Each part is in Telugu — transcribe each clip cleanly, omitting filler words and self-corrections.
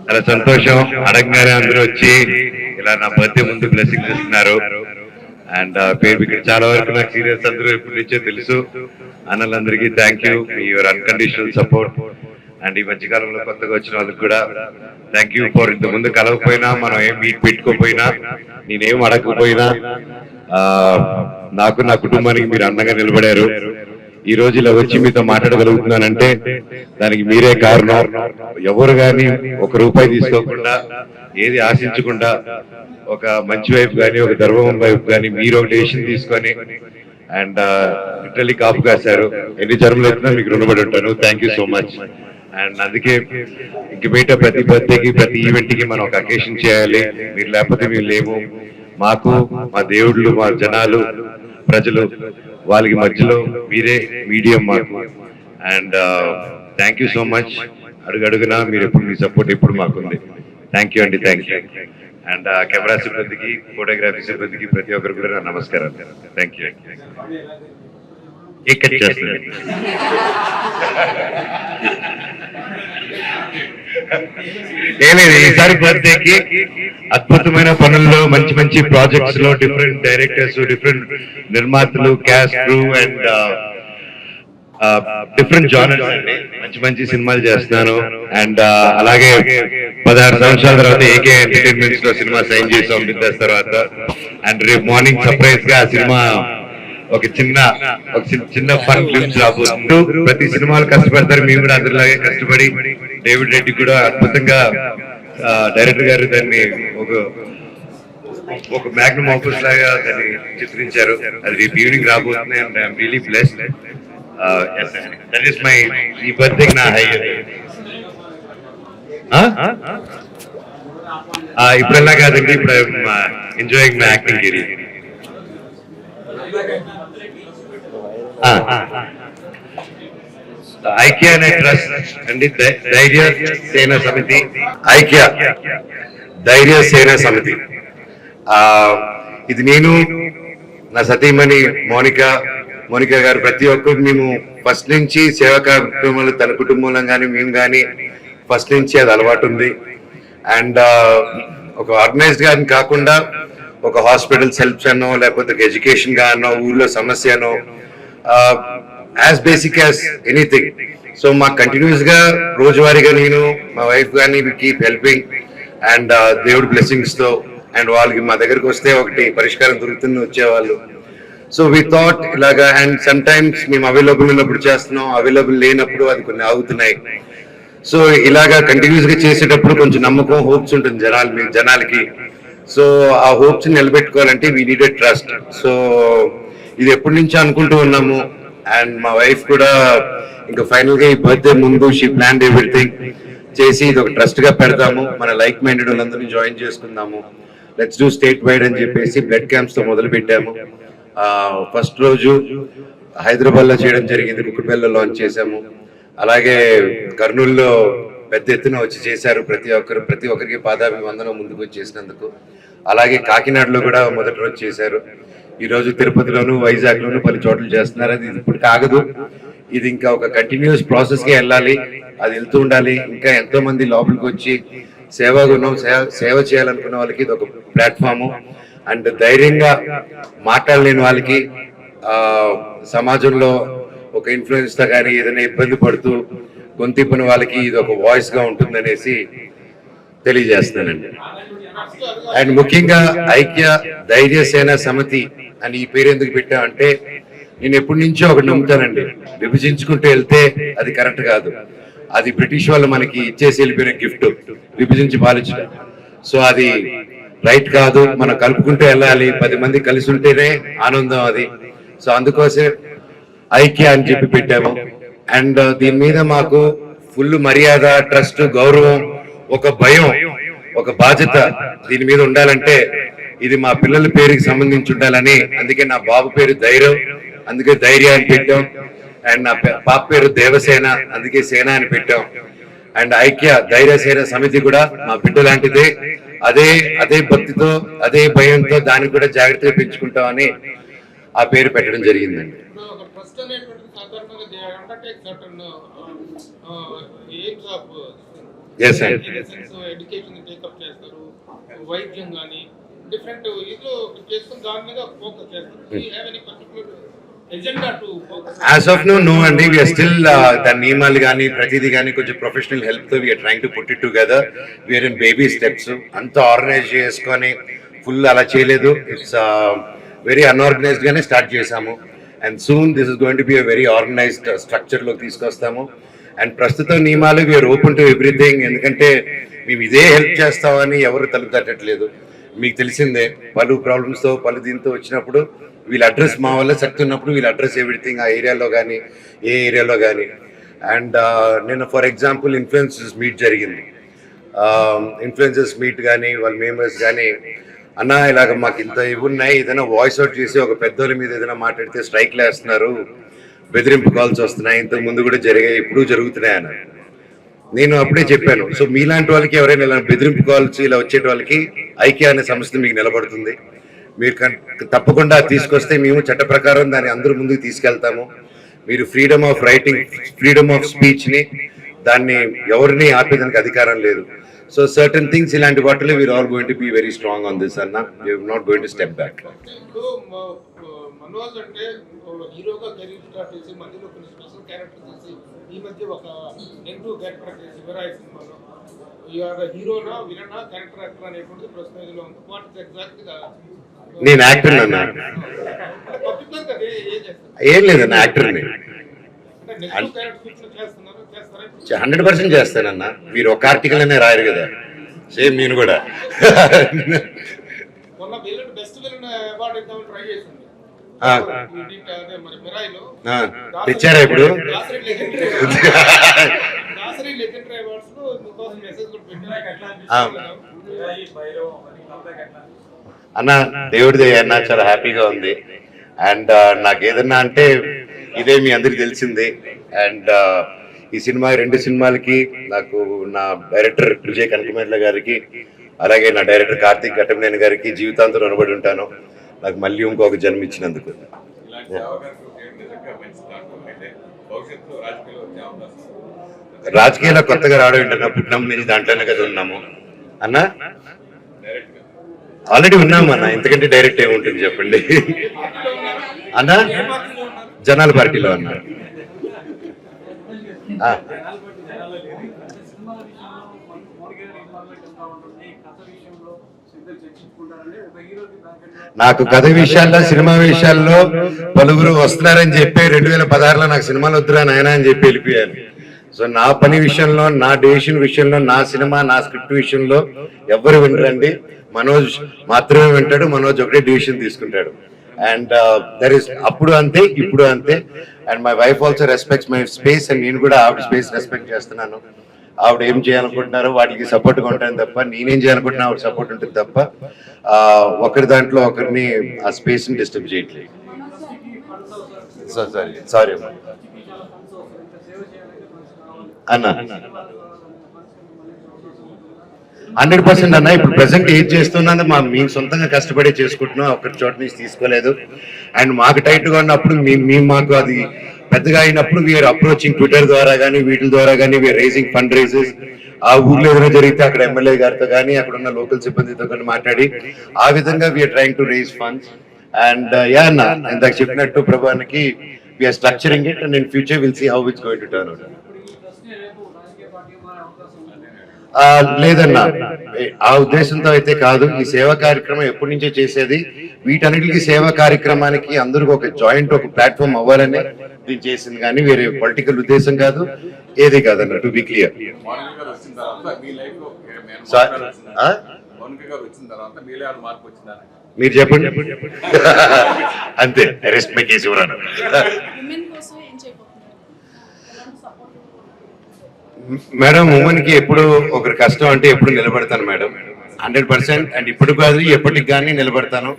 చాలా సంతోషం. అడగగానే అందరూ వచ్చి ఇలా నా బర్త్డే ముందు బ్లెస్సింగ్స్ ఇస్తున్నారు. అండ్ పేరు ఇక్కడ చాలా వరకు నాకు సీరియల్స్ అందరూ ఎప్పటి నుంచో తెలుసు. అన్నలందరికీ thank you your unconditional support. And ఈ మధ్యకాలంలో కొత్తగా వచ్చిన వాళ్ళకి కూడా థ్యాంక్ యూ ఫర్ ఇంత ముందు కలవకపోయినా, మనం ఏం మీట్ పెట్టుకోపోయినా, నేనేం అడగకపోయినా నాకు నా కుటుంబానికి మీరు అందంగా నిలబడారు. ఈ రోజు ఇలా వచ్చి మీతో మాట్లాడగలుగుతున్నానంటే దానికి మీరే కారణం. ఎవరు కానీ ఒక రూపాయి తీసుకోకుండా, ఏది ఆశించకుండా, ఒక మంచి వైపు కానీ ఒక ధర్మం వైపు కానీ మీరు ఒక డెసిషన్ తీసుకొని అండ్ లిటరలీ కాపు కాశారు. ఎన్ని జన్మలు ఎత్తున్నా మీకు రుణపడి ఉంటాను. Thank you so much. And అందుకే ఇంక బయట ప్రతి బర్త్డేకి ప్రతి ఈవెంట్ కి మనం ఒక అకేషన్ చేయాలి. మీరు లేకపోతే మేము లేము. మాకు మా దేవుళ్ళు, మా జనాలు, ప్రజలు, వాళ్ళకి మధ్యలో మీరే మీడియం మాకు. And thank you so much. అడుగడుగునా మీరు ఎప్పుడు మీ సపోర్ట్ ఎప్పుడు మాకుంది. థ్యాంక్ యూ అండి, థ్యాంక్ యూ. అండ్ కెమెరా సిబ్బందికి, ఫోటోగ్రఫీ సిబ్బందికి ప్రతి ఒక్కరు కూడా నా నమస్కారం. Thank you. ఇక్కడ చేస్తుంది ఏలేదు. ఈసారి బర్త్డేకి అద్భుతమైన పనుల్లో, మంచి మంచి ప్రాజెక్ట్స్ లో డిఫరెంట్ డైరెక్టర్స్, డిఫరెంట్ నిర్మాతలు, caste, crew and different genres అండి. మంచి మంచి సినిమాలు చేస్తున్నాను. అండ్ అలాగే 16 సంవత్సరాల తర్వాత ఏకే ఎంటర్టైన్మెంట్స్ లో సినిమా సైన్ చేసాం బిజినెస్ తర్వాత. అండ్ రేపు మార్నింగ్ సర్ప్రైజ్ గా ఆ సినిమా ఒక చిన్న ఫన్ ఫిల్మ్స్ రాబోతుంటూ ప్రతి సినిమాలు కష్టపడతారు. మేము కూడా అందరిలాగే కష్టపడి డేవిడ్ రెడ్డి కూడా అద్భుతంగా డైరెక్టర్ గారు దాన్ని ఒక మ్యాగ్నమ్ ఆఫర్స్ లాగా దాన్ని చిత్రించారు. అది రేపు ఈవినింగ్ రాబోతుంది. And I'm really blessed. That is my ఈ బర్త్డే నా హై. ఇప్పుడల్లా కాదండి, ఇప్పుడు ఎంజాయింగ్ మై యాక్టింగ్ కెరీర్. ఐక్య అనే ట్రస్ట్ అండి, ధైర్య సేన సమితి. ఐక్య ధైర్య సేన సమితి. ఇది నేను, నా సతీమణి మోనిక గారు, ప్రతి ఒక్కరు మేము ఫస్ట్ నుంచి సేవా కార్యక్రమాలు, తన కుటుంబంలో కానీ మేము కానీ ఫస్ట్ నుంచి అది అలవాటు ఉంది. అండ్ ఒక ఆర్గనైజ్డ్ గాని కాకుండా ఒక హాస్పిటల్స్ హెల్ప్స్ అనో, లేకపోతే ఒక ఎడ్యుకేషన్ గానో, ఊర్లో సమస్య అనో, as basic as anything. So మాకు కంటిన్యూస్ గా రోజువారీగా నేను, మా వైఫ్ కానీ కీప్ హెల్పింగ్. అండ్ దేవుడి బ్లెస్సింగ్స్ తో అండ్ వాళ్ళకి మా దగ్గరకు వస్తే ఒకటి పరిష్కారం దొరుకుతుంది వచ్చేవాళ్ళు. సో వి థాట్ ఇలాగా. అండ్ సమ్ టైమ్స్ మేము అవైలబుల్ ఉన్నప్పుడు చేస్తున్నాం, అవైలబుల్ లేనప్పుడు అది కొన్ని ఆగుతున్నాయి. సో ఇలాగా కంటిన్యూస్ గా చేసేటప్పుడు కొంచెం నమ్మకం, హోప్స్ ఉంటుంది జనాలకి. సో ఆ హోప్స్ నిలబెట్టుకోవాలంటే వీ నీడెడ్ ట్రస్ట్. సో ఇది ఎప్పటి నుంచో అనుకుంటూ ఉన్నాము. అండ్ మా వైఫ్ కూడా ఇంకా ఫైనల్ గా ఈ బర్త్డే ముందు షీ ప్లాన్ ఎవ్రీథింగ్ చేసి ఇది ఒక ట్రస్ట్ గా పెడతాము, మన లైక్ మైండెడ్ వాళ్ళందరినీ జాయిన్ చేసుకుందాము, లెట్స్ డూ స్టేట్ వైడ్ అని చెప్పేసి బ్లడ్ క్యాంప్స్ తో మొదలు పెట్టాము. ఫస్ట్ రోజు హైదరాబాద్ లో చేయడం జరిగింది, కుక్కపల్లిలో లాంచ్ చేశాము. అలాగే కర్నూలులో పెద్ద ఎత్తున వచ్చి చేశారు ప్రతి ఒక్కరికి పాదాభివందనం ముందుకు వచ్చి చేసినందుకు. అలాగే కాకినాడలో కూడా మొదటి రోజు చేశారు. ఈ రోజు తిరుపతిలోను, వైజాగ్ లోను పలు చోట్ల చేస్తున్నారు. అది ఇప్పుడు కాగదు, ఇది ఇంకా ఒక కంటిన్యూస్ ప్రాసెస్ గా వెళ్ళాలి. అది వెళ్తూ ఉండాలి. ఇంకా ఎంతో మంది లోపలికి వచ్చి సేవ చేయాలనుకున్న వాళ్ళకి ఇది ఒక ప్లాట్ఫాము. అండ్ ధైర్యంగా మాట్లాడలేని వాళ్ళకి, సమాజంలో ఒక ఇన్ఫ్లుయెన్స్ తో కానీ ఏదైనా ఇబ్బంది పడుతూ గొంతిప్పని వాళ్ళకి ఇది ఒక వాయిస్ గా ఉంటుందనేసి తెలియజేస్తున్నానండి. అండ్ ముఖ్యంగా ఐక్య ధైర్య సేన సమితి అని ఈ పేరు ఎందుకు పెట్టామంటే, నేను ఎప్పటి నుంచో ఒకటి నమ్ముతానండి, విభజించుకుంటూ వెళ్తే అది కరెక్ట్ కాదు. అది బ్రిటిష్ వాళ్ళు మనకి ఇచ్చేసి వెళ్ళిపోయిన గిఫ్ట్, విభజించి పాలించడం. సో అది రైట్ కాదు. మనం కలుపుకుంటూ వెళ్ళాలి. 10 మంది కలిసి ఉంటేనే ఆనందం అది. సో అందుకోసం ఐక్య అని చెప్పి పెట్టాము. అండ్ దీని మీద మాకు ఫుల్ మర్యాద, ట్రస్ట్, గౌరవం, ఒక భయం, ఒక బాధ్యత దీని మీద ఉండాలంటే ఇది మా పిల్లల పేరుకి సంబంధించి ఉండాలని. అందుకే నా బాబు పేరు ధైర్యం, అందుకే ధైర్య అని పెట్టాం. అండ్ నా పాప పేరు దేవసేన, అందుకే సేన అని పెట్టాం. అండ్ ఐక్య ధైర్య సేన సమితి కూడా మా బిడ్డ లాంటిదే. అదే భక్తితో, అదే భయంతో దాన్ని కూడా జాగ్రత్తగా పెంచుకుంటామని ఆ పేరు పెట్టడం జరిగిందండి. Yes, sir. ఎడ్యుకేషన్ టేకప్ చేస్తారు, వైద్యం కానీ డిఫరెంట్ ఇదిలో చేసుకుని దాని మీద ఫోకస్ చేస్తారు. You have any particular agenda to focus? As of now అండి, వీఆర్ స్టిల్ దాని నియమాలు కానీ ప్రతిదీ కానీ కొంచెం ప్రొఫెషనల్ హెల్ప్ తో we're trying to put it together. We're in baby steps. అంతా ఆర్గనైజ్ చేసుకొని ఫుల్ అలా చేయలేదు. ఇట్స్ వెరీ అన్ఆర్గనైజ్డ్ గానే స్టార్ట్ చేసాము. And soon this is going to be a very organised structure లోకి తీసుకొస్తాము. అండ్ ప్రస్తుత నియమాలు వీఆర్ ఓపెన్ టు ఎవ్రీథింగ్. ఎందుకంటే మేము ఇదే హెల్ప్ చేస్తామని ఎవరు తలుపు తట్టట్లేదు. మీకు తెలిసిందే, పలు ప్రాబ్లమ్స్తో పలు దీంతో వచ్చినప్పుడు వీళ్ళ అడ్రస్ మా వల్ల శక్తి ఉన్నప్పుడు వీళ్ళ అడ్రస్ ఎవ్రీథింగ్ ఆ ఏరియాలో కానీ ఏ ఏరియాలో కానీ. అండ్ నేను ఫర్ ఎగ్జాంపుల్ ఇన్ఫ్లుయెన్సర్స్ మీట్ జరిగింది. ఇన్ఫ్లుయెన్సర్స్ మీట్ కానీ వాళ్ళ మెంబర్స్ కానీ, అన్న ఇలాగ మాకు ఇంత ఇవి ఉన్నాయి, ఏదైనా వాయిస్ అవుట్ చేసి ఒక పెద్దోళ్ళ మీద ఏదైనా మాట్లాడితే స్ట్రైక్లు వేస్తున్నారు, బెదిరింపు కాల్స్ వస్తున్నాయి, ఇంతకు ముందు కూడా జరిగాయి, ఇప్పుడు జరుగుతున్నాయి అన్న. నేను అప్పుడే చెప్పాను, సో మీలాంటి వాళ్ళకి ఎవరైనా ఇలా బెదిరింపు కాల్స్ ఇలా వచ్చేట వాళ్ళకి ఐక్య అనే సంస్థ మీకు నిలబడుతుంది. మీరు తప్పకుండా తీసుకొస్తే మేము చట్ట ప్రకారం దాన్ని అందరూ ముందుకు తీసుకెళ్తాము. మీరు freedom of writing, freedom of స్పీచ్ని దాన్ని ఎవరిని ఆపేదానికి అధికారం లేదు. సో సర్టన్ థింగ్స్ ఇలాంటి వాటిలో we're all going to be very strong on this అన్న. We're not going to step back. ఇప్పుడు మనోజ్ అంటే హీరోగా కెరీర్ స్టార్ట్ చేసి మధ్యలో కొన్ని స్పెషల్ క్యారెక్టర్ చేసి ఈ మధ్య ఒక నెగిటివ్ క్యారెక్టర్ చేసి విరాయ్ సినిమాలో యూఆర్ హీరోనా విలనా క్యారెక్టర్ యాక్టర్ అనేటువంటిది ప్రశ్న ఇదిలో ఉంది. వాట్ ఇస్ ఎగ్జాక్ట్గా? నేను యాక్టర్ అన్న. పర్టికులర్గా ఏం చేస్తారు? ఏం లేదన్న, యాక్టర్ని అంటే నెగిటివ్ క్యారెక్టర్ చేస్తున్నారా? 100% చేస్తానన్న. మీరు ఒక ఆర్టికల్ అనే రాయరు కదా, సేమ్ నేను కూడా. మొన్న విలన్ బెస్ట్ విలన్ అవార్డు ఇద్దామని ట్రై చేసింది. మరి మిరాయిలో తెచ్చారా ఇప్పుడు? దాసరి లెజెండరీ అవార్డ్స్ లో మీకోసం మెసేజ్ కూడా పెట్టారు అన్న. దేవుడిది అన్న, చాలా హ్యాపీగా ఉంది. అండ్ నాకు ఏదన్నా అంటే ఇదే మీ అందరికి తెలిసిందే. అండ్ ఈ సినిమా 2 సినిమాలకి నాకు నా డైరెక్టర్ విజయ్ కనకమేట్ల గారికి, అలాగే నా డైరెక్టర్ కార్తీక్ ఘట్టమనేని గారికి జీవితాంతం రుణపడి ఉంటాను, నాకు మళ్ళీ ఇంకొక జన్మ ఇచ్చినందుకు. రాజకీయాల్లో కొత్తగా రావడం ఏంటన్నా, పుట్టినప్పటి నుంచి దాంట్లోనే కదా ఉన్నాము అన్న. ఆల్రెడీ ఉన్నాము అన్న, ఎందుకంటే డైరెక్ట్ ఏముంటుంది చెప్పండి అన్న. జనాల పార్టీలో ఉన్నారు. నాకు కథ విషయాల్లో, సినిమా విషయాల్లో పలువురు వస్తున్నారని చెప్పి 2016లో నాకు సినిమాలు వద్దురా నాయన అని చెప్పి వెళ్ళిపోయాను. సో నా పని విషయంలో, నా డెసిషన్ విషయంలో, నా సినిమా, నా స్క్రిప్ట్ విషయంలో ఎవరు వినరండి. మనోజ్ మాత్రమే వింటాడు. మనోజ్ ఒకటే డిసిషన్ తీసుకుంటాడు. అండ్ దర్ ఇస్ అప్పుడు అంతే, ఇప్పుడు అంతే. And my wife also respects my space. And నేను కూడా ఆవిడ స్పేస్ రెస్పెక్ట్ చేస్తున్నాను. ఆవిడ ఏం చేయాలనుకుంటున్నారో వాటికి సపోర్ట్గా ఉంటాను తప్ప, నేనేం చేయాలనుకుంటున్నా ఆవిడ సపోర్ట్ ఉంటుంది తప్ప ఒకరి దాంట్లో ఒకరిని ఆ స్పేస్ని డిస్టర్బ్ చేయట్లేదు. సారీ అన్న. 100% అన్న. ఇప్పుడు ప్రెసెంట్ ఏం చేస్తున్నది మేము సొంతంగా కష్టపడి చేసుకుంటున్నాం, ఒకరి చోట నుంచి తీసుకోలేదు. అండ్ మాకు టైట్గా ఉన్నప్పుడు మేము మాకు అది పెద్దగా అయినప్పుడు వీఆర్ అప్రోచింగ్ ట్విట్టర్ ద్వారా కానీ వీటి ద్వారా కానీ వీఆర్ రైజింగ్ ఫండ్ రైజెస్. ఆ ఊర్లో ఏదైనా జరిగితే అక్కడ ఎమ్మెల్యే గారితో కానీ అక్కడ ఉన్న లోకల్ సిబ్బందితో కానీ మాట్లాడి ఆ విధంగా we're trying to raise funds. And yeah అన్న, ఇందాక చెప్పినట్టు ప్రభానికి we're structuring it and in future will see how it's going to turn out. లేదన్నా, ఆ ఉద్దేశంతో అయితే కాదు. ఈ సేవా కార్యక్రమం ఎప్పటి నుంచో చేసేది. వీటన్నిటికీ సేవా కార్యక్రమానికి అందరికి ఒక జాయింట్, ఒక ప్లాట్ఫామ్ అవ్వాలని దీన్ని చేసింది, కానీ వేరే పొలిటికల్ ఉద్దేశం కాదు, ఏది కాదన్న. To be clear. మీరు చెప్పండి. అంతే, రెస్ట్ మై కేసు ఎవరన్నా. మేడం, ఉమెన్ కి ఎప్పుడు ఒకరి కష్టం అంటే ఎప్పుడు నిలబడతాను మేడం, 100%. అండ్ ఇప్పుడు కాదు, ఎప్పటికి కానీ నిలబడతాను.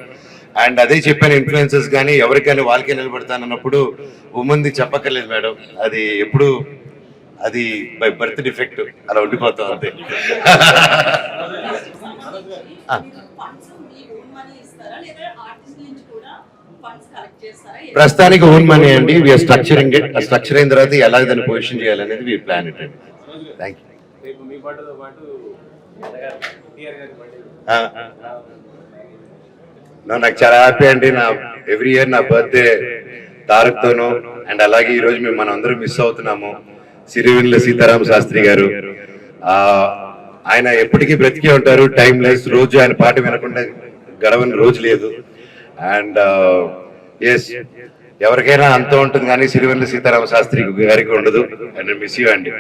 అండ్ అదే చెప్పాను, ఇన్ఫ్లుయెన్సర్స్ కానీ ఎవరికైనా వాళ్ళకే నిలబడతాను అన్నప్పుడు ఉమెన్ది చెప్పక్కర్లేదు మేడం. అది ఎప్పుడు అది బై బర్త్ డిఫెక్ట్ అలా ఉండిపోతాం అంతే. ప్రస్తుతానికి ఓన్ మనీ అండి. We're structuring it. స్ట్రక్చర్ అయిన తర్వాత ఎలాగ దాన్ని పొజిషన్ చేయాలనేది వీ ప్లాన్ ఇట్ అండి. Thank you. బర్త్డేతో పాటు టీఆర్ గారి బర్త్డే నాకు చాలా హ్యాపీ అండి. నా ఎవ్రీ ఇయర్ నా బర్త్డే తారక్తోనూ అండ్ అలాగే ఈ రోజు మేము మనం అందరూ మిస్ అవుతున్నాము. సిరివెన్నెల సీతారామ శాస్త్రి గారు ఆయన ఎప్పటికీ బ్రతికే ఉంటారు. టైం లెస్, రోజు ఆయన పాట వినకుండా గడవని రోజు లేదు. అండ్ ఎస్, ఎవరికైనా అంత ఉంటుంది కానీ సిరివెన్నెల సీతారామ శాస్త్రి గారికి ఉండదు. అండ్ మిస్ యూ అండి.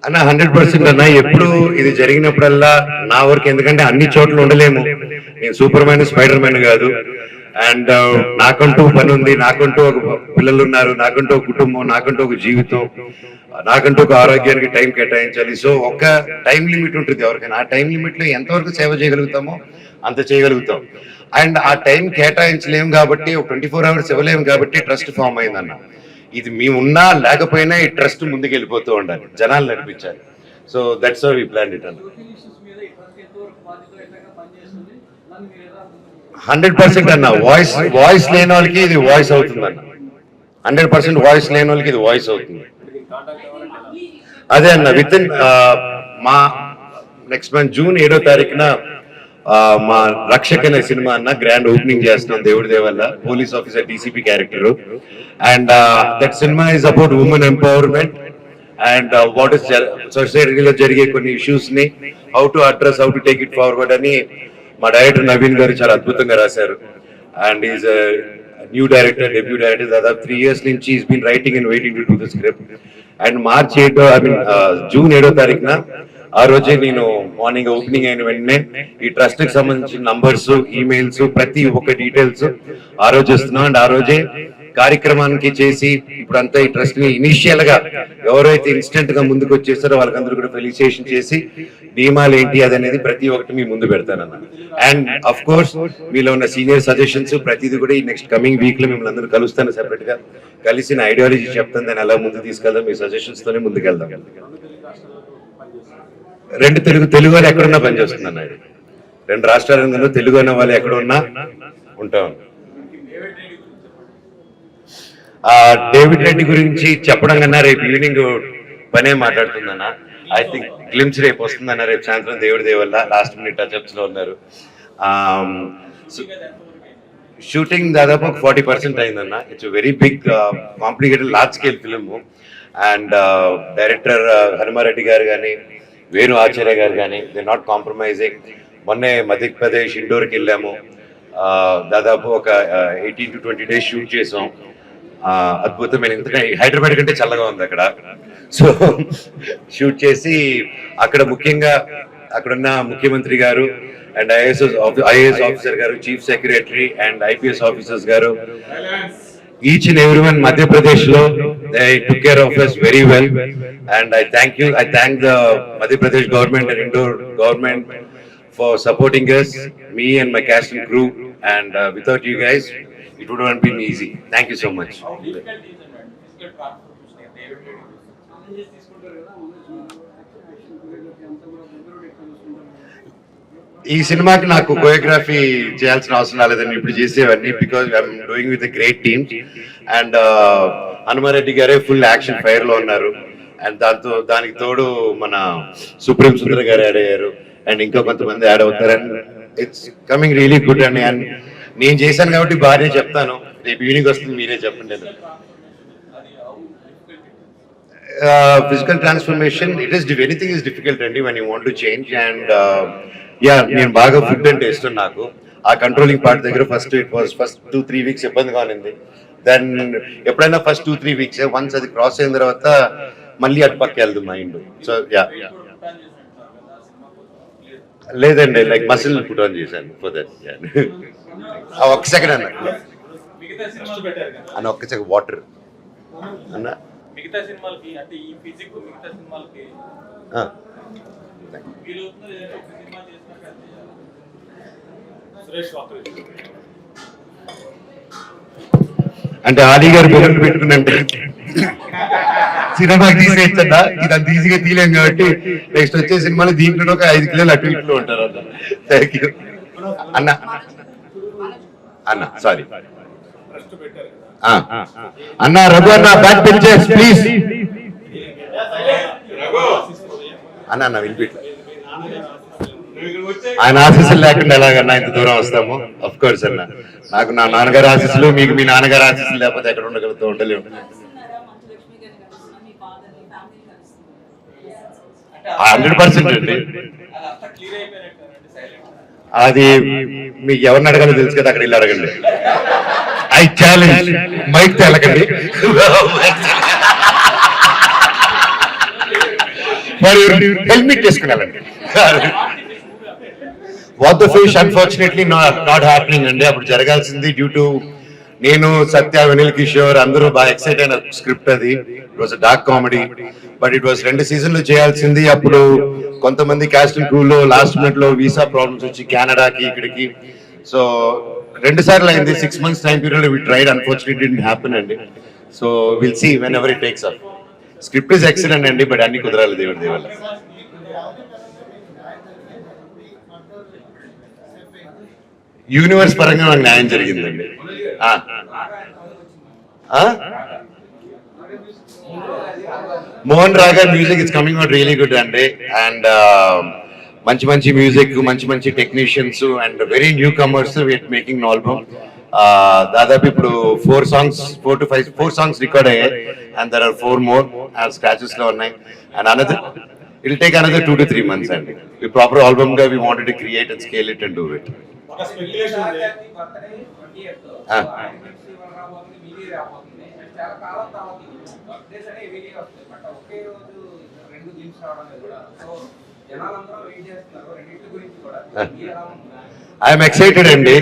అన్న 100% అన్న, ఎప్పుడు ఇది జరిగినప్పుడల్లా నా వరకు, ఎందుకంటే అన్ని చోట్ల ఉండలేము. నేను సూపర్ మ్యాన్, స్పైడర్ మ్యాన్ కాదు. అండ్ నాకంటూ పని ఉంది, నాకంటూ ఒక పిల్లలు ఉన్నారు, నాకంటూ ఒక కుటుంబం, నాకంటూ ఒక జీవితం, నాకంటూ ఒక ఆరోగ్యానికి టైం కేటాయించాలి. సో ఒక టైం లిమిట్ ఉంటుంది ఎవరికైనా. ఆ టైం లిమిట్ లో ఎంతవరకు సేవ చేయగలుగుతామో అంత చేయగలుగుతాం. అండ్ ఆ టైం కేటాయించలేము కాబట్టి, ఒక 24 hours ఇవ్వలేము కాబట్టి ట్రస్ట్ ఫామ్ అయిందన్న. ఇది మేము ఉన్నా లేకపోయినా ఈ ట్రస్ట్ ముందుకు వెళ్ళిపోతూ ఉండాలి, జనాలు నడిపించాలి. So that's how we plan it అన్న. 100% అన్న, వాయిస్ లేని వాళ్ళకి ఇది వాయిస్ అవుతుంది అన్న. 100% వాయిస్ లేని వాళ్ళకి ఇది వాయిస్ అవుతుంది. అదే అన్న, విత్ ఇన్ మా నెక్స్ట్ మంత్ June 7వ తారీఖున మా రక్షక్ అనే సినిమా అన్న గ్రాండ్ ఓపెనింగ్ చేస్తున్నాం దేవుడి దేవల్ల. Police officer DCP character. And that cinema is about women empowerment and what is సొసైటీలో జరిగే కొన్ని ఇష్యూస్ ని how to address, how to take it forward అని మా డైరెక్టర్ నవీన్ గారు చాలా అద్భుతంగా రాశారు. And is new director, debut director. దాదాపు 3 years నుంచి is been writing and waiting to do the script. And June 7వ తారీఖున ఆ రోజే నేను మార్నింగ్ ఓపెనింగ్ అయిన వెంటనే ఈ ట్రస్ట్ కి సంబంధించిన నంబర్స్, ఈమెయిల్స్, ప్రతి ఒక్క డీటెయిల్స్ ఆ రోజు ఇస్తున్నాం. అండ్ ఆ రోజే కార్యక్రమానికి చేసి ఇప్పుడంతా ఈ ట్రస్ట్ ని ఇనిషియల్ గా ఎవరైతే ఇన్స్టెంట్ గా ముందుకు వచ్చేస్తారో వాళ్ళకందరూ కూడా ఫెలిసిటేషన్ చేసి నియమాలు ఏంటి అదనేది ప్రతి ఒక్కటి మీ ముందు పెడతానన్న. అండ్ అఫ్ కోర్స్ మీలో ఉన్న సీనియర్ సజెషన్స్ ప్రతిదీ కూడా ఈ నెక్స్ట్ కమింగ్ వీక్ లో మిమ్మల్ని అందరూ కలుస్తాను, సెపరేట్ గా కలిసి నా ఐడియాలజీ చెప్తాను, దాన్ని ఎలా ముందుకు తీసుకెళ్దాం, మీ సజెషన్స్ తోనే ముందుకెళ్దాం. 2 తెలుగు వాళ్ళు ఎక్కడున్నా పనిచేస్తుంది అన్న. 2 రాష్ట్రాలలో తెలుగు అన్న వాళ్ళు ఎక్కడున్నా ఉంటాం. డేవిడ్ రెడ్డి గురించి చెప్పడం కన్నా రేపు ఈవినింగ్ పనే మాట్లాడుతుందన్న. ఐ థింక్ గ్లిమ్స్ రేపు వస్తుందన్న, రేపు సాయంత్రం దేవుడి దేవల్ల. లాస్ట్ మినిట్ టచ్అప్స్ లో ఉన్నారు. షూటింగ్ దాదాపు 40% అయిందన్న. It's very big complicated large scale film. And director Hanumareddy garu కానీ, వేణు ఆచార్య గారు కానీ, దే నాట్ కాంప్రమైజింగ్. మొన్నే మధ్యప్రదేశ్ ఇండోర్కి వెళ్ళాము. దాదాపు ఒక 18 to 20 days షూట్ చేసాం. అద్భుతమైన, ఎందుకంటే హైదరాబాద్ కంటే చల్లగా ఉంది అక్కడ. సో షూట్ చేసి అక్కడ ముఖ్యంగా అక్కడున్న ముఖ్యమంత్రి గారు అండ్ ఐఏఎస్ ఆఫీసర్ గారు, chief secretary and IPS officers గారు, each and everyone Madhya Pradesh lo they took care of us very well, and I thank the Madhya Pradesh government and Indore government for supporting us, me and my cast and crew, and without you guys it would not been easy. Thank you so much. ఈ సినిమాకి నాకు కోరియోగ్రఫీ చేయాల్సిన అవసరం రాలేదండి, ఇప్పుడు చేసేవన్నీ, because I'm doing with great team. And Hanumareddy గారే ఫుల్ యాక్షన్ ఫైర్ లో ఉన్నారు. అండ్ దానికి తోడు మన సుప్రీం సుందర్ గారు యాడ్ అయ్యారు. అండ్ ఇంకా కొంతమంది యాడ్ అవుతారు. And it's coming really good అండి. అండ్ నేను చేశాను కాబట్టి బాగానే చెప్తాను, రేపు ఈవినింగ్ వస్తుంది మీరే చెప్పండి. Physical transformation, anything is difficult అండి when you want to change. And నేను బాగా ఫుడ్ అంటే ఇష్టం నాకు. ఆ కంట్రోలింగ్ పార్ట్ దగ్గర ఫస్ట్ 2-3 weeks ఇబ్బందిగా ఉంది. దెన్ ఎప్పుడైనా ఫస్ట్ 2-3 weeks వన్స్ అది క్రాస్ అయిన తర్వాత మళ్ళీ అటు పక్క వెళ్దు మైండ్. సో లేదండి, లైక్ మసిల్ పుట్ ఆన్ చేశాను ఫర్ దట్. ఒక్క సెకండ్ అన్న, ఒక్క సెకండ్ వాటర్ అన్న. మిగతా సినిమాలకి అంటే ఈ ఫిజిక్ మిగతా సినిమాలకి అంటే ఆలీ గారు బెలూన్ పెట్టుకున్నంటే సినిమాకి తీసేయచ్చన్నా ఇది అంత ఈజీగా తీయలేం కాబట్టి నెక్స్ట్ వచ్చే సినిమాలో దీంట్లో ఒక 5 కిలోలు అటు ఇట్లు ఉంటారు అన్న. థ్యాంక్ యూ అన్న. అన్న సారీ అన్న. రఘు అన్న బ్యాక్ బెంచర్స్ ప్లీజ్ అన్న. అన్న వినిపించలేదు. ఆయన ఆశీస్సులు లేకుండా ఎలాగన్నా ఇంత దూరం వస్తాము. అఫ్ కోర్స్ అన్న, నాకు నా నాన్నగారి ఆశీస్సులు, మీకు మీ నాన్నగారి ఆశీస్సులు లేకపోతే ఎక్కడ ఉండగలుగుతూ ఉండలేము. 100% అండి. అది మీకు ఎవరిని అడగాలో తెలుసు కదా, అక్కడ వెళ్ళి అడగండి. ఐ ఛాలెంజ్ మైక్ తెలకండి. మరి హెల్మెట్ చేసుకుని వెళ్ళండి. What the fish unfortunately not happening అండి. అప్పుడు జరగాల్సింది డ్యూ టు నేను, సత్య, వెనిల్ కిషోర్ అందరూ బాగా ఎక్సైట్ అయిన స్క్రిప్ట్ అది. It was dark comedy, but it was 2 సీజన్లు చేయాల్సింది. అప్పుడు కొంతమంది క్యాస్ట్ అండ్ క్రూలో లాస్ట్ మినిట్ లో వీసా ప్రాబ్లమ్స్ వచ్చి కెనడాకి ఇక్కడికి, సో 2 సార్లు అయింది. 6 months time period we tried, unfortunately didn't happen అండి. So will see whenever it takes up. Script is excellent అండి, బట్ అన్ని కుదరాలి దేవుడి దేవల్ల. యూనివర్స్ పరంగా నాకు న్యాయం జరిగిందండి. Mohan Raga music it's coming out really good అండి. అండ్ మంచి మంచి మ్యూజిక్, మంచి మంచి technicians and very newcomers with making album. దాదాపు ఇప్పుడు 4 to 5 సాంగ్స్ రికార్డ్ అయ్యాయి and there are 4 more scratches లో ఉన్నాయి. And another it will take another 2 to 3 months అండి. ఈ ప్రాపర్ ఆల్బమ్ గా we wanted to create and scale it and do it. I'm excited అండి.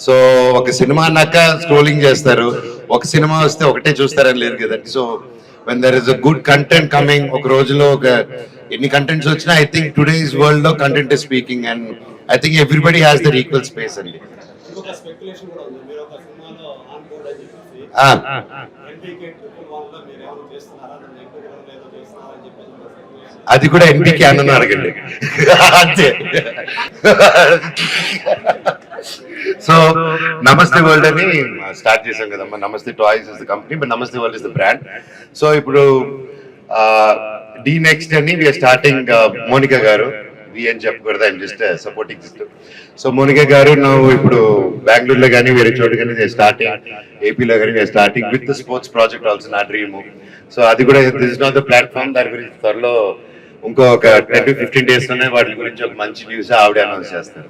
సో ఒక సినిమా అన్నాక స్క్రోలింగ్ చేస్తారు, ఒక సినిమా వస్తే ఒకటే చూస్తారని లేదు కదండి. So when there is a good content coming, ఒక రోజులో ఒక ఎన్ని కంటెంట్స్ వచ్చినా ఐ థింక్ టుడేస్ వరల్డ్ లో content is speaking and I think everybody has their equal space అండి. అది కూడా ఎన్టీకి అన్న అడగండి అంతే. సో నమస్తే వరల్డ్ అని స్టార్ట్ చేసాం కదమ్మా. Namaste toys is the company, but Namaste world is the brand. So ఇప్పుడు డి నెక్స్ట్ అని we're starting. Monica garu we అని చెప్పకూడదు, I'm just supporting system. So Monica garu నువ్వు ఇప్పుడు బెంగళూరులో కానీ వేరే చోటు కానీ స్టార్టింగ్, ఏపీలో కానీ we are starting with sports project also, నా డ్రీమ్. సో అది కూడా this is not the platform. దాని గురించి త్వరలో ఇంకొక 10 to 15 days లోనే వాటి గురించి ఒక మంచి న్యూస్ ఆవిడ అనౌన్స్ చేస్తారు.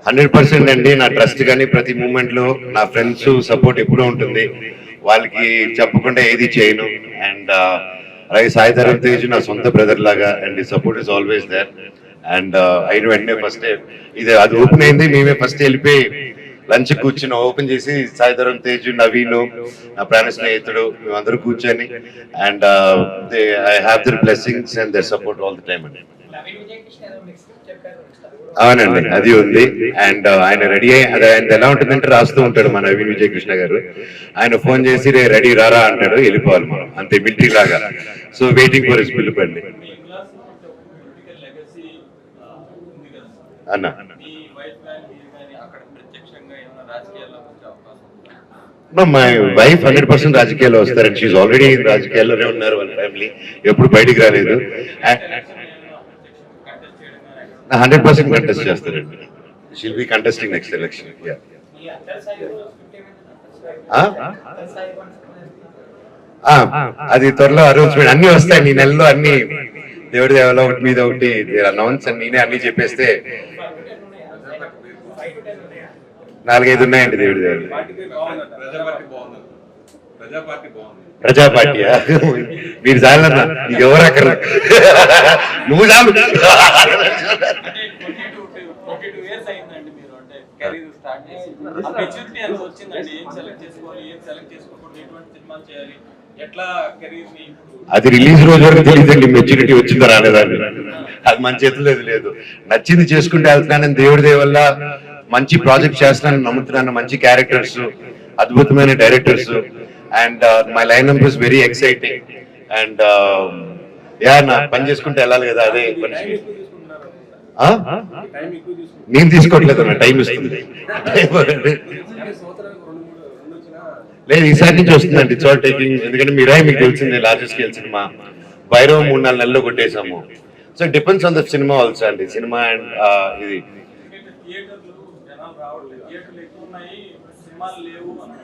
100% అండి. నా ట్రస్ట్ కానీ ప్రతి మూమెంట్ లో నా ఫ్రెండ్స్ సపోర్ట్ ఎప్పుడూ ఉంటుంది. వాళ్ళకి చెప్పకుండా ఏది చేయను. అండ్ అలాగే సాయి ధరమ్ తేజ్ నా సొంత బ్రదర్ లాగా, and support is always there. And అయిన వెంటనే ఫస్ట్ ఇది అది ఓపెన్ అయింది, మేమే ఫస్ట్ వెళ్ళిపోయి లంచ్ కూర్చుని ఓపెన్ చేసి సాయి ధరమ్ తేజ్, నవీన్, నా ప్రాణ స్నేహితుడు, మేమందరూ కూర్చొని and I have their blessings and their support all the time అండి. అవునండి, అది ఉంది. అండ్ ఆయన రెడీ అయ్యి అది ఆయన ఎలా ఉంటుందంటే రాస్తూ ఉంటాడు మన నవీన్ విజయ్ కృష్ణ గారు. ఆయన ఫోన్ చేసి రెడీ రారా అంటాడు, వెళ్ళిపోవాలి మనం అంతే, మిలిటరీ లాగా. సో వెయిటింగ్ ఫర్ హిస్ పిలుపు అండి. అన్న మై వైఫ్ 100% రాజకీయాల్లో వస్తారండి. షీఈ్ ఆల్రెడీ రాజకీయాల్లోనే ఉన్నారు, వాళ్ళ ఫ్యామిలీ ఎప్పుడు బయటికి రాలేదు. 100% కంటెస్ట్ చేస్తారండి. She'll be contesting next election. అది త్వరలో అనౌన్స్మెంట్ అన్ని వస్తాయి. ఈ నెలలో అన్ని దేవుడి దేవాలో ఒకటి మీద ఒకటి అనౌన్స్ అని నేనే అన్ని చెప్పేస్తే 4-5 ఉన్నాయండి దేవుడి దేవాలు. ప్రజా పార్టీయా? మీరు చాలన్నా, నీకు ఎవరు అక్కడ, నువ్వు చాలు. అది రిలీజ్ రోజు వరకు తెలియదండి మెచ్యూరిటీ వచ్చిందా రాలేదా. అది మన చేతుల్లో లేదు. నచ్చింది చేసుకుంటే వెళ్తున్నానని దేవుడి దేవల్ల మంచి ప్రాజెక్ట్ చేస్తున్నానని నమ్ముతున్నాను. మంచి క్యారెక్టర్స్, అద్భుతమైన directors, and my line is very exciting. And yeah, నా పని చేసుకుంటే వెళ్ళాలి కదా, అదే పని. నేను తీసుకోవట్లేదు అన్న, టైం ఇస్తుంది. లేదు, ఈసారి నుంచి వస్తుందండి. It's all taking. ఎందుకంటే మీరాయి మీకు తెలిసింది, లార్జెస్ట్ స్కేల్ సినిమా. భైరవ్ 3-4 నెలల్లో కొట్టేశాము. So depends on the cinema also అండి. సినిమా అండ్ ఇది థియేటర్లు జనాలు రావట్లేదు, థియేటర్లు ఎక్కువ ఉన్నాయి, సినిమాలు లేవు అని.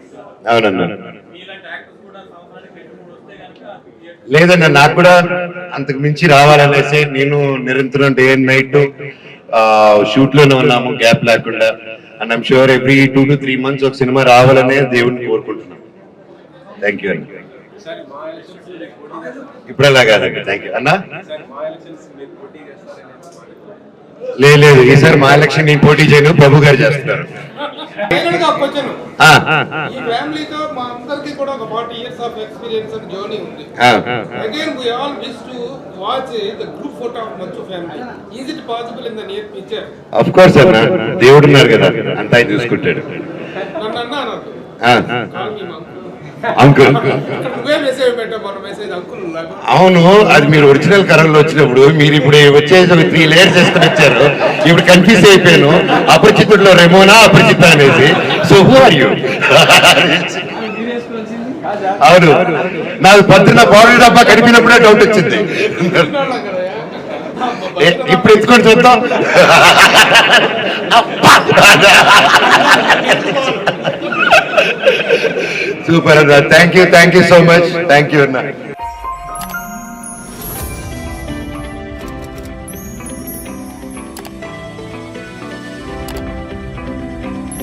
అవునన్నా. మీలాంటి యాక్టర్స్ కూడా సంవత్సరానికి 2-3 వస్తే కనుక థియేటర్ లేదన్నా, నాకు కూడా అంతకు మించి రావాలనేసి నేను నిరంతరం డే అండ్ నైట్ షూట్ లోనే ఉన్నాము, గ్యాప్ లేకుండా. And I'm sure every 2 to 3 months ఒక సినిమా రావాలనే దేవుడిని కోరుకుంటున్నాను. థ్యాంక్ యూ అండి. ఇప్పుడు అలా కాదండి. థ్యాంక్ యూ అన్నా. లేదు, ఈసారి మా ఎలక్షన్ నేను పోటీ చేయను, ప్రభు గారు చేస్తున్నారు. ఫైనల్ గా క్వశ్చన్, ఆ, ఈ ఫ్యామిలీతో మా అందరికి కూడా ఒక 40 years of experience and journey ఉంది. ఆ. Again, we all wish to watch the group photo of Manchu family. Is it possible in the near future? Of course అన్న, దేవుడు ఉన్నారు కదా, అంతా ఆయన చూసుకుంటాడు. నన్ను అన్నా నాకు ఆ, కాల్ మీ మా అంకుల్. నువ్వే మెసేజ్ పెట్టా, మన మెసేజ్ అంకుల్ నాకు. అవును, అది మీరు ఒరిజినల్ కలర్లో వచ్చినప్పుడు మీరు ఇప్పుడు వచ్చేసి ఒక 3 layers వేసుకొని వచ్చారు. ఇప్పుడు కన్ఫ్యూజ్ అయిపోయాను, అపరిచితుల్లో రెమోనా అపరిచిత అనేసి. So who are you? అవును, నాకు పొద్దున్న పౌడర్ డబ్బా కనిపినప్పుడే డౌట్ వచ్చింది. ఇప్పుడు ఎత్తుకొని చూద్దాం. సూపర్ అన్న, thank you so much. Thank you అన్న.